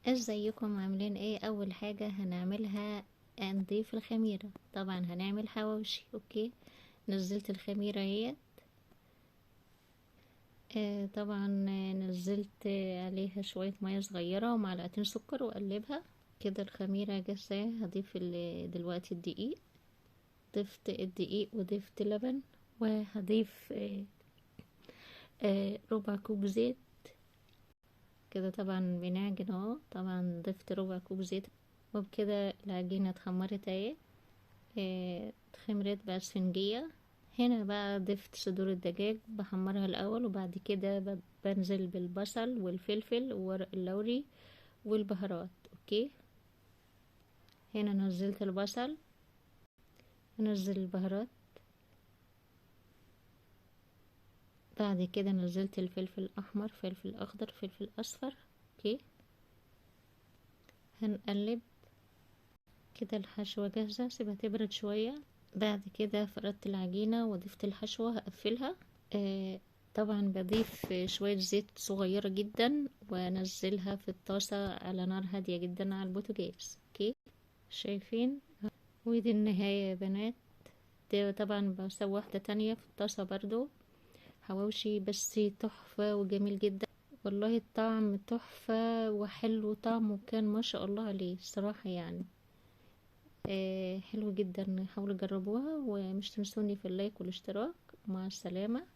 ازيكم عاملين ايه؟ اول حاجة هنعملها نضيف الخميرة. طبعا هنعمل حواوشي. اوكي، نزلت الخميرة اهي. طبعا نزلت عليها شوية مية صغيرة ومعلقتين سكر وقلبها كده. الخميرة جاهزة. هضيف دلوقتي الدقيق. ضفت الدقيق وضفت لبن، وهضيف ربع كوب زيت كده. طبعا بنعجن اهو. طبعا ضفت ربع كوب زيت، وبكده العجينة اتخمرت اهي. اتخمرت بأسفنجية. هنا بقى ضفت صدور الدجاج بحمرها الأول، وبعد كده بنزل بالبصل والفلفل وورق اللوري والبهارات. اوكي، هنا نزلت البصل، نزل البهارات، بعد كده نزلت الفلفل الأحمر، فلفل أخضر، فلفل أصفر. اوكي، هنقلب كده. الحشوة جاهزة، سيبها تبرد شوية. بعد كده فردت العجينة وضفت الحشوة، هقفلها. طبعا بضيف شوية زيت صغيرة جدا وانزلها في الطاسة على نار هادية جدا على البوتاجاز. اوكي، شايفين؟ ودي النهاية يا بنات. ده طبعا بسوي واحدة تانية في الطاسة برضو حواوشي، بس تحفة وجميل جدا. والله الطعم تحفة وحلو، طعمه كان ما شاء الله عليه الصراحة يعني. حلو جدا. حاولوا جربوها، ومش تنسوني في اللايك والاشتراك. مع السلامة.